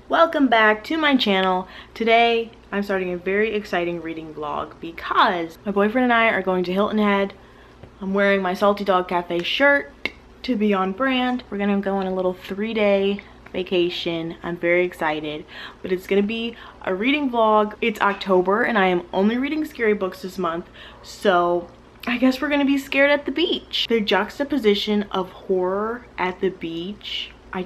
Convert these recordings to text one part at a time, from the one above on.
Welcome back to my channel. Today I'm starting a very exciting reading vlog because my boyfriend and I are going to Hilton Head. I'm wearing my Salty Dog Cafe shirt to be on brand. We're gonna go on a little 3-day vacation. I'm very excited, but it's gonna be a reading vlog. It's October and I am only reading scary books this month, so I guess we're gonna be scared at the beach. The juxtaposition of horror at the beach, I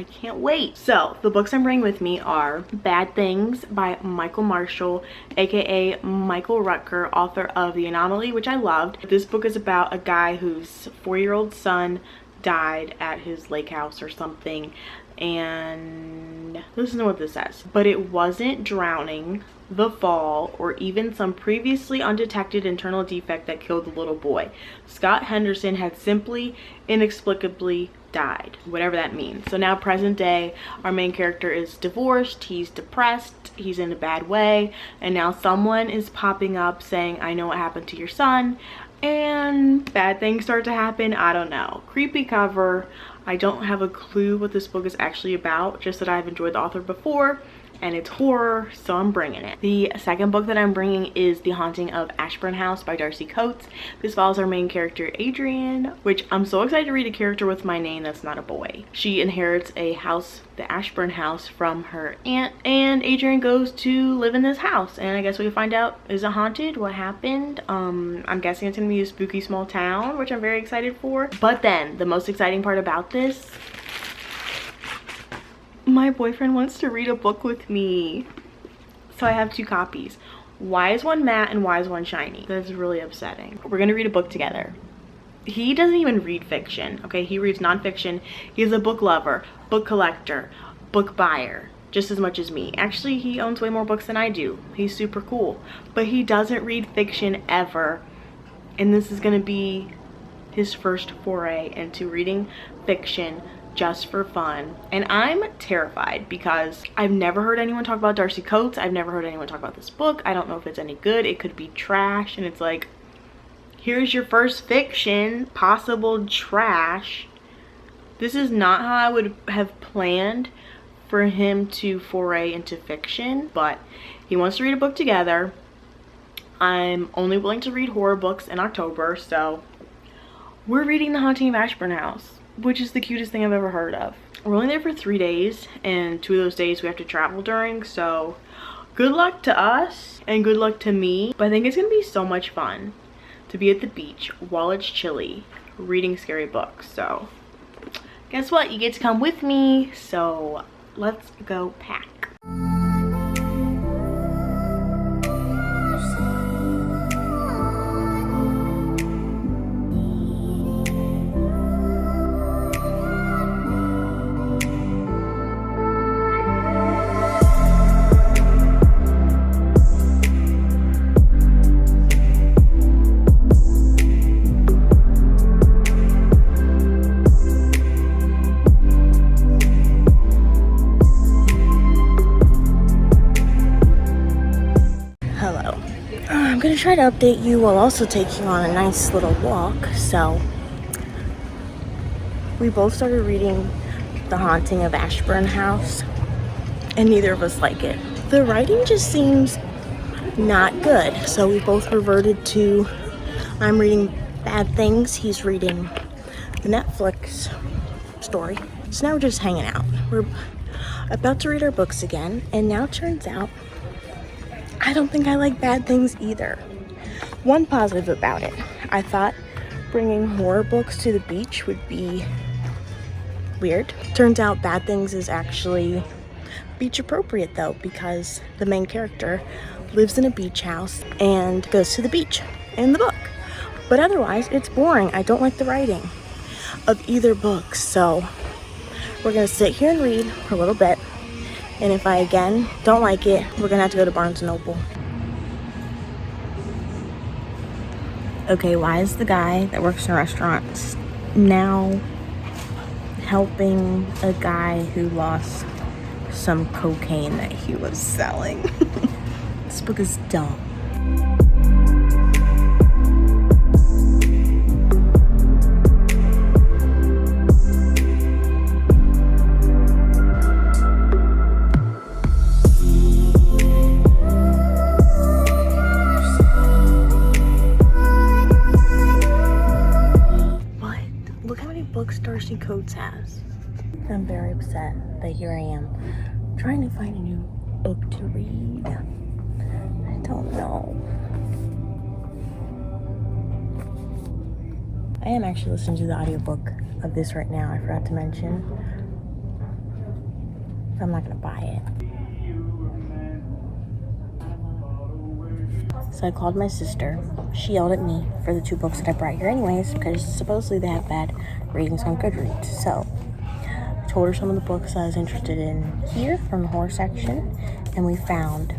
can't wait. So the books I'm bringing with me are Bad Things by Michael Marshall, aka Michael Rutger, author of The Anomaly, which I loved. This book is about a guy whose 4-year-old son died at his lake house or something, and listen to what this says. But it wasn't drowning, the fall, or even some previously undetected internal defect that killed the little boy. Scott Henderson had simply, inexplicably died, whatever that means. So now present day, our main character is divorced, he's depressed, he's in a bad way, and now someone is popping up saying, I know what happened to your son, and bad things start to happen. I don't know. Creepy cover. I don't have a clue what this book is actually about, just that I've enjoyed the author before and it's horror, so I'm bringing it. The second book that I'm bringing is The Haunting of Ashburn House by Darcy Coates. This follows our main character Adrian, which I'm so excited to read a character with my name that's not a boy. She inherits a house, the Ashburn house, from her aunt, and Adrian goes to live in this house, and I guess we find out, is it haunted? What happened? I'm guessing it's gonna be a spooky small town, which I'm very excited for. But then the most exciting part about this, my boyfriend wants to read a book with me. So I have 2 copies. Why is one matte and why is one shiny? That's really upsetting. We're gonna read a book together. He doesn't even read fiction, okay? He reads nonfiction. He's a book lover, book collector, book buyer, just as much as me. Actually, he owns way more books than I do. He's super cool. But he doesn't read fiction ever. And this is gonna be his first foray into reading fiction just for fun, and I'm terrified because I've never heard anyone talk about Darcy Coates. I've never heard anyone talk about this book. I don't know if it's any good. It could be trash, and it's like, here's your first fiction, possible trash. This is not how I would have planned for him to foray into fiction, but he wants to read a book together. I'm only willing to read horror books in October, so we're reading The Haunting of Ashburn House, which is the cutest thing I've ever heard of. We're only there for 3 days, and 2 of those days we have to travel during, so good luck to us and good luck to me. But I think it's gonna be so much fun to be at the beach while it's chilly reading scary books. So guess what, you get to come with me, so let's go pack. I'm gonna try to update you while also taking on a nice little walk. So we both started reading The Haunting of Ashburn House, and neither of us like it. The writing just seems not good, so we both reverted to, I'm reading Bad Things, he's reading the Netflix story. So now we're just hanging out. We're about to read our books again, and now it turns out I don't think I like Bad Things either. One positive about it, I thought bringing horror books to the beach would be weird. Turns out Bad Things is actually beach appropriate though, because the main character lives in a beach house and goes to the beach in the book. But otherwise, it's boring. I don't like the writing of either book, so we're gonna sit here and read for a little bit. And if I, again, don't like it, we're gonna have to go to Barnes & Noble. Okay, why is the guy that works in restaurants now helping a guy who lost some cocaine that he was selling? This book is dumb. Darcy Coates has. I'm very upset that here I am trying to find a new book to read. I don't know. I am actually listening to the audiobook of this right now. I forgot to mention. But I'm not gonna buy it. So I called my sister. She yelled at me for the 2 books that I brought here anyways, because supposedly they have bad ratings on Goodreads. So I told her some of the books I was interested in here from the horror section, and we found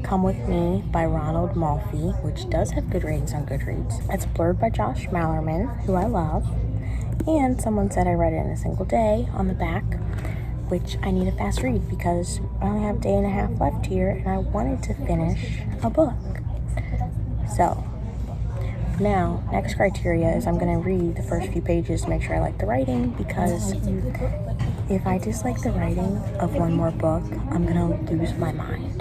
Come With Me by Ronald Malfi, which does have good ratings on Goodreads. It's blurred by Josh Mallerman, who I love, and someone said I read it in a single day on the back, which I need a fast read because I only have a day and a half left here, and I wanted to finish a book. So now, next criteria is I'm gonna read the first few pages to make sure I like the writing, because if I dislike the writing of one more book, I'm gonna lose my mind.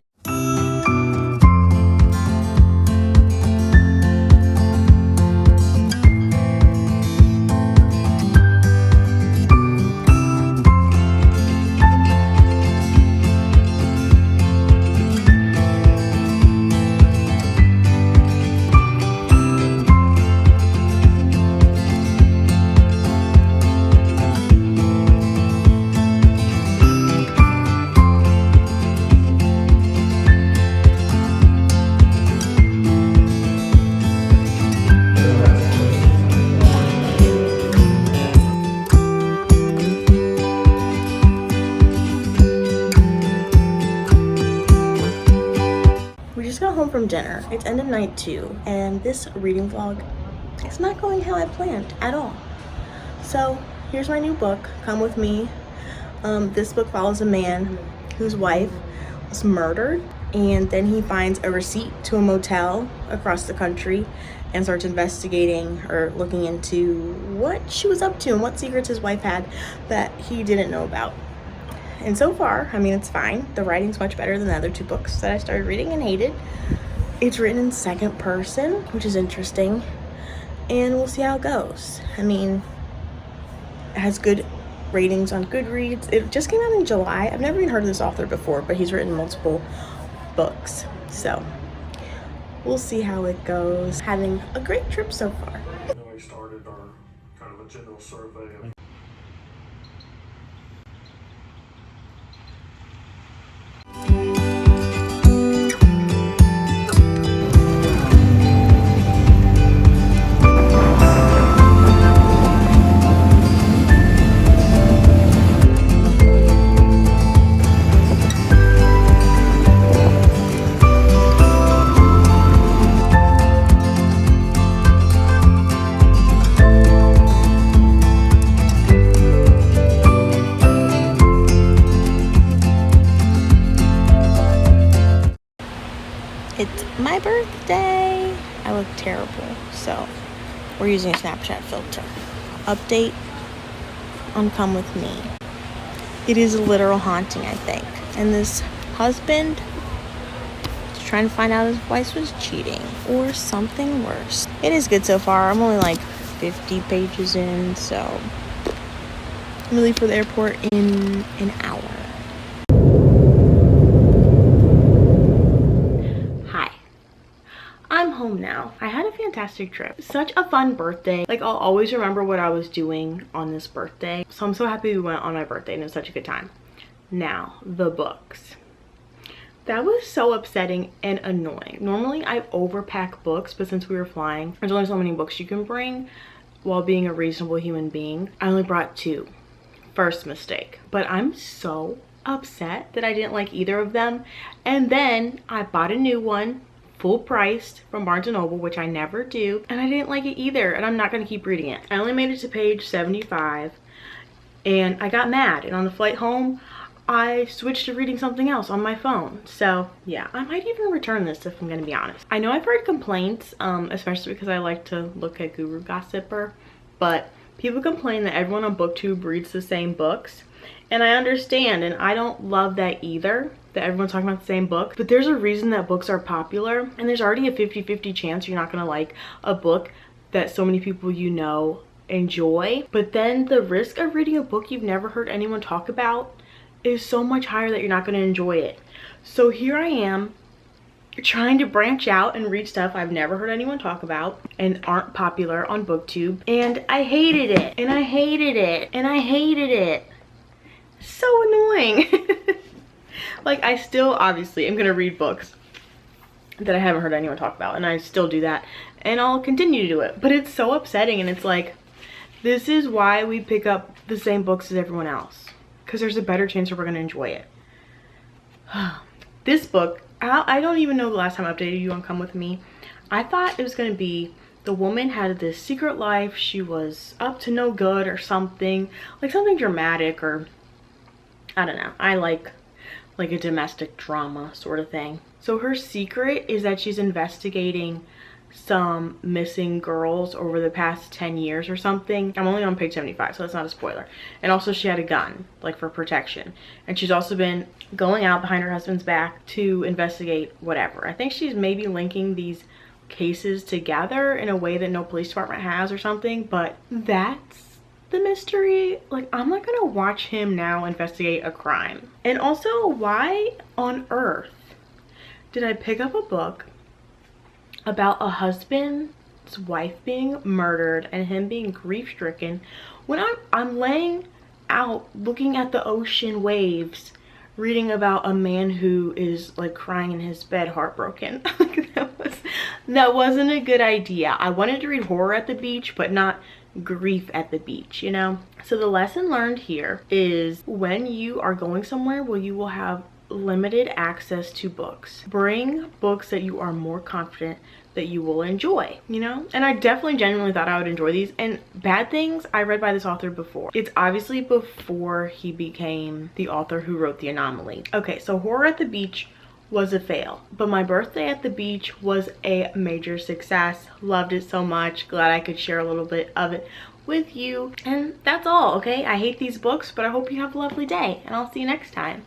We just got home from dinner. It's end of night 2, and this reading vlog is not going how I planned at all. So here's my new book, Come With Me. This book follows a man whose wife was murdered, and then he finds a receipt to a motel across the country and starts investigating or looking into what she was up to and what secrets his wife had that he didn't know about. And so far, I mean, it's fine. The writing's much better than the other 2 books that I started reading and hated. It's written in second person, which is interesting, and we'll see how it goes. I mean, it has good ratings on Goodreads. It just came out in July. I've never even heard of this author before, but he's written multiple books. So we'll see how it goes. Having a great trip so far. We started our kind of a general survey of It's my birthday. I look terrible, so we're using a Snapchat filter. Update on Come With Me. It is a literal haunting, I think. And this husband is trying to find out his wife was cheating or something worse. It is good so far. I'm only like 50 pages in, so I'm gonna leave for the airport in an hour. I'm home now. I had a fantastic trip. Such a fun birthday. Like, I'll always remember what I was doing on this birthday. So I'm so happy we went on my birthday and it was such a good time. Now, the books. That was so upsetting and annoying. Normally I overpack books, but since we were flying, there's only so many books you can bring while being a reasonable human being. I only brought 2. First mistake. But I'm so upset that I didn't like either of them. And then I bought a new one, full priced, from Barnes & Noble, which I never do, and I didn't like it either, and I'm not going to keep reading it. I only made it to page 75 and I got mad, and on the flight home I switched to reading something else on my phone. So yeah, I might even return this if I'm going to be honest. I know I've heard complaints, especially because I like to look at Guru Gossiper, but people complain that everyone on BookTube reads the same books, and I understand, and I don't love that either, that everyone's talking about the same book. But there's a reason that books are popular, and there's already a 50-50 chance you're not gonna like a book that so many people you know enjoy. But then the risk of reading a book you've never heard anyone talk about is so much higher that you're not going to enjoy it. So here I am trying to branch out and read stuff I've never heard anyone talk about and aren't popular on BookTube, and I hated it, and I hated it, and I hated it. So annoying. Like, I still obviously am gonna read books that I haven't heard anyone talk about, and I still do that, and I'll continue to do it, but it's so upsetting. And it's like, this is why we pick up the same books as everyone else, because there's a better chance that we're gonna enjoy it. This book, I don't even know the last time I updated you on Come With Me. I thought it was going to be the woman had this secret life. She was up to no good or something. Like something dramatic, or I don't know. I like a domestic drama sort of thing. So her secret is that she's investigating some missing girls over the past 10 years or something. I'm only on page 75, so that's not a spoiler. And also she had a gun, like for protection. And she's also been going out behind her husband's back to investigate whatever. I think she's maybe linking these cases together in a way that no police department has or something, but that's the mystery. Like, I'm not gonna watch him now investigate a crime. And also, why on earth did I pick up a book about a husband's wife being murdered and him being grief-stricken when I'm laying out looking at the ocean waves, reading about a man who is like crying in his bed, heartbroken? Like, that wasn't a good idea. I wanted to read horror at the beach, but not grief at the beach, you know? So the lesson learned here is, when you are going somewhere where you will have limited access to books, bring books that you are more confident that you will enjoy, you know? And I definitely genuinely thought I would enjoy these. And Bad Things, I read by this author before. It's obviously before he became the author who wrote The Anomaly. Okay, so Horror at the Beach was a fail, but My Birthday at the Beach was a major success. Loved it so much. Glad I could share a little bit of it with you. And that's all, okay? I hate these books, but I hope you have a lovely day, and I'll see you next time.